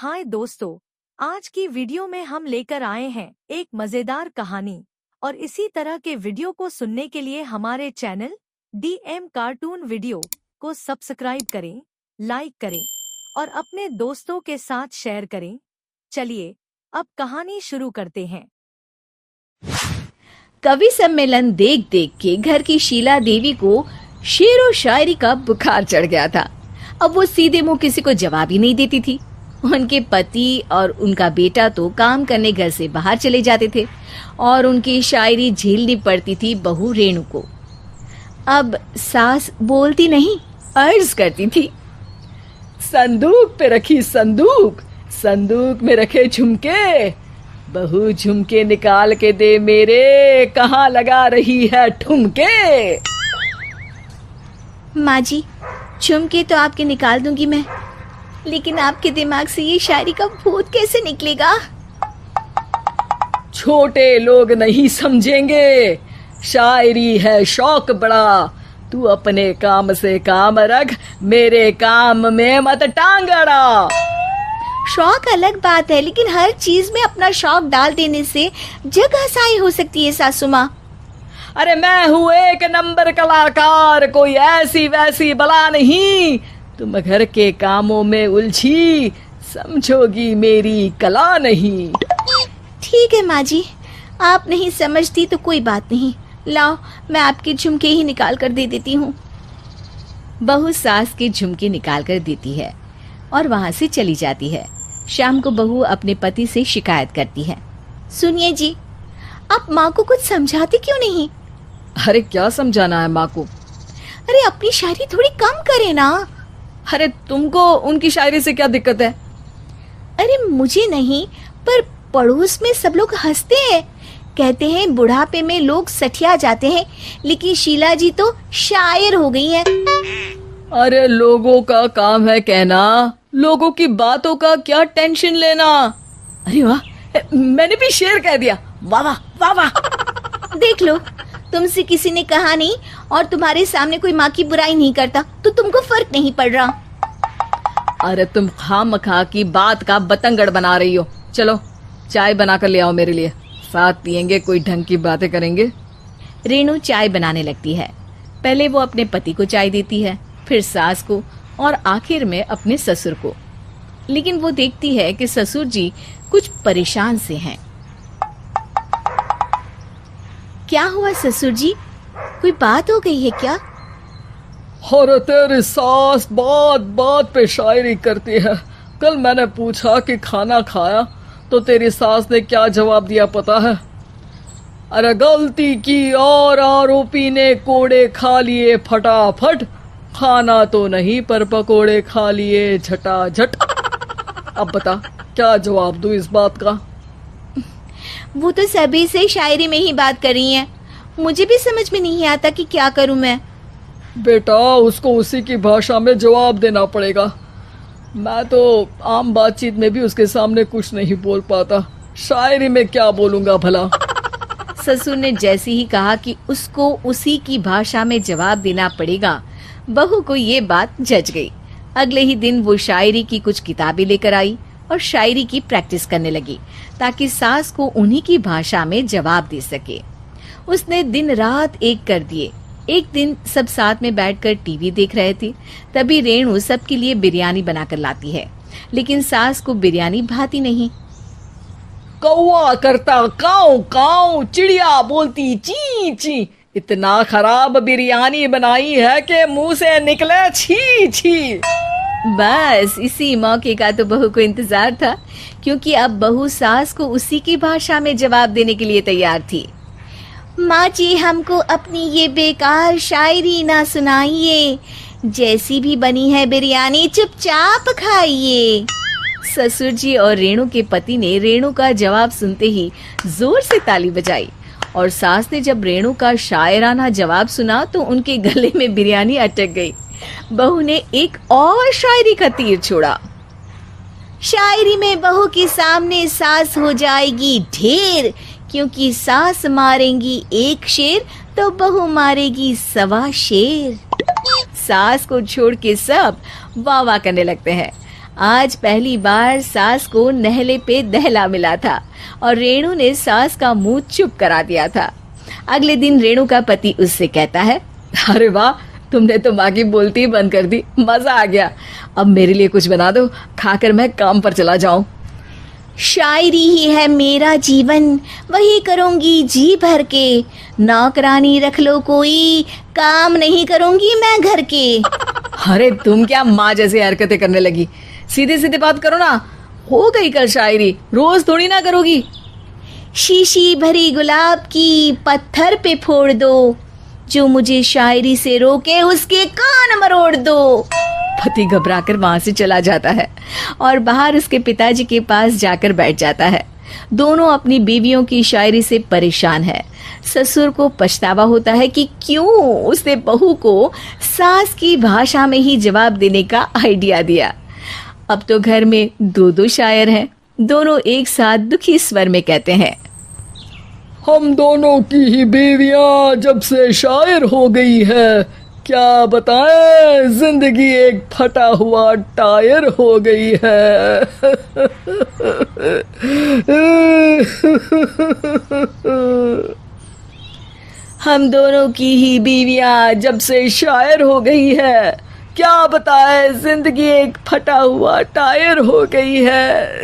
हाय दोस्तों, आज की वीडियो में हम लेकर आए हैं एक मजेदार कहानी। और इसी तरह के वीडियो को सुनने के लिए हमारे चैनल DM कार्टून वीडियो को सब्सक्राइब करें, लाइक करें और अपने दोस्तों के साथ शेयर करें। चलिए अब कहानी शुरू करते हैं। कवि सम्मेलन देख देख के घर की शीला देवी को शेरो शायरी का बुखार चढ़ गया था। अब वो सीधे मुंह किसी को जवाब ही नहीं देती थी। उनके पति और उनका बेटा तो काम करने घर से बाहर चले जाते थे और उनकी शायरी झेलनी पड़ती थी बहू रेणु को। अब सास बोलती नहीं, अर्ज करती थी, संदूक पे रखी संदूक, संदूक में रखे झुमके, बहू झुमके निकाल के दे मेरे, कहाँ लगा रही है ठुमके। माँ जी, झुमके तो आपके निकाल दूंगी मैं, लेकिन आपके दिमाग से ये शायरी का भूत कैसे निकलेगा? छोटे लोग नहीं समझेंगे, शायरी है शौक बड़ा, तू अपने काम से काम रख, मेरे काम में मत टांग अड़ा। शौक अलग बात है, लेकिन हर चीज में अपना शौक डाल देने से जग हंसाई हो सकती है सासू माँ। अरे मैं हूँ एक नंबर कलाकार, कोई ऐसी वैसी बला नहीं, तुम घर के कामों में उलझी, समझोगी मेरी कला नहीं। ठीक है माँ जी, आप नहीं समझती तो कोई बात नहीं, लाओ मैं आपके झुमके ही निकाल कर दे देती हूँ। बहू सास के झुमके निकाल कर देती है और वहाँ से चली जाती है। शाम को बहू अपने पति से शिकायत करती है, सुनिए जी, आप माँ को कुछ समझाते क्यों नहीं? अरे क्या समझाना है माँ को? अरे अपनी शायरी थोड़ी कम करे ना। अरे तुमको उनकी शायरी से क्या दिक्कत है? अरे मुझे नहीं, पर पड़ोस में सब लोग हंसते हैं, कहते हैं बुढ़ापे में लोग सठिया जाते हैं, लेकिन शीला जी तो शायर हो गई हैं। अरे लोगों का काम है कहना, लोगों की बातों का क्या टेंशन लेना। अरे वाह, मैंने भी शेर कह दिया, वाह वाह वाह वाह। देख लो, तुमसे किसी ने कहा नहीं और तुम्हारे सामने कोई माँ की बुराई नहीं करता तो तुमको फर्क नहीं पड़ रहा। अरे तुम खामखा की बात का बतंगड़ बना रही हो। चलो चाय बना कर ले आओ मेरे लिए, साथ पियेंगे, कोई ढंग की बातें करेंगे। रेणु चाय बनाने लगती है। पहले वो अपने पति को चाय देती है, फिर सास को और आखिर में अपने ससुर को। लेकिन वो देखती है कि ससुर जी कुछ परेशान से हैं। क्या हुआ ससुर जी, कोई बात हो गई है क्या? अरे तेरी सास बात बात पे शायरी करती है। कल मैंने पूछा कि खाना खाया तो तेरी सास ने क्या जवाब दिया पता है? अरे गलती की और आरोपी ने कोड़े खा लिए फटाफट, खाना तो नहीं पर पकोड़े खा लिए झटाझट। अब बता क्या जवाब दूं इस बात का? वो तो सभी से शायरी में ही बात कर रही हैं, मुझे भी समझ में नहीं आता कि क्या करूं मैं। बेटा उसको उसी की भाषा में जवाब देना पड़ेगा। मैं तो आम बातचीत में भी उसके सामने कुछ नहीं बोल पाता, शायरी में क्या बोलूंगा भला। ससुर ने जैसे ही कहा कि उसको उसी की भाषा में जवाब देना पड़ेगा, बहू को ये बात जच गई। अगले ही दिन वो शायरी की कुछ किताबें लेकर आई और शायरी की प्रैक्टिस करने लगी ताकि सास को उन्हीं की भाषा में जवाब दे सके। उसने दिन रात एक कर दिए। एक दिन सब साथ में बैठकर टीवी देख रहे थे, तभी रेणु सबके लिए बिरयानी बनाकर लाती है, लेकिन सास को बिरयानी भाती नहीं। कौवा करता काऊ काऊ, चिड़िया बोलती ची ची, इतना खराब बिरयानी बनाई है कि मुंह से निकले छी छी। बस इसी मौके का तो बहू को इंतजार था, क्योंकि अब बहू सास को उसी की भाषा में जवाब देने के लिए तैयार थी। माँ जी, हमको अपनी ये बेकार शायरी ना सुनाइए, जैसी भी बनी है बिरयानी चुपचाप खाइए। ससुर जी और रेणु के पति ने रेणु का जवाब सुनते ही जोर से ताली बजाई और सास ने जब रेणु का शायराना जवाब सुना तो उनके गले में बिरयानी अटक गई। बहू ने एक और शायरी का तीर छोड़ा। शायरी में बहू के सामने सास हो जाएगी ढेर, क्योंकि सास मारेंगी एक शेर तो बहू मारेगी 1.25 शेर। सास को छोड़ के सब वाह वाह करने लगते हैं। आज पहली बार सास को नहले पे दहला मिला था और रेणु ने सास का मुंह चुप करा दिया था। अगले दिन रेणु का पति उससे कहता है, अरे वाह, तुमने तो माँ की बोलती ही बंद कर दी, मजा आ गया। अब मेरे लिए कुछ बना दो, खाकर मैं काम पर चला जाऊं। शायरी ही है मेरा जीवन, वही करूंगी जी भर के। नौकरानी रख लो कोई, काम नहीं करूंगी मैं घर के। अरे तुम क्या माँ जैसी हरकतें करने लगी, सीधे सीधे बात करो ना। हो गई कल शायरी, रोज थोड़ी ना करोगी। शीशी भरी गुलाब की पत्थर पे फोड़ दो, जो मुझे शायरी से रोके उसके कान मरोड़ दो। पति घबराकर वहां से चला जाता है और बाहर उसके पिताजी के पास जाकर बैठ जाता है। दोनों अपनी बीवियों की शायरी से परेशान है। ससुर को पछतावा होता है कि क्यों उसने बहू को सास की भाषा में ही जवाब देने का आइडिया दिया। अब तो घर में दो शायर हैं। दोनों एक साथ दुखी स्वर में कहते हैं, हम दोनों की ही बीवियां जब से शायर हो गई है, क्या बताएं, जिंदगी एक फटा हुआ टायर हो गई है। हम दोनों की ही बीवियां जब से शायर हो गई है, क्या बताए, जिंदगी एक फटा हुआ टायर हो गई है।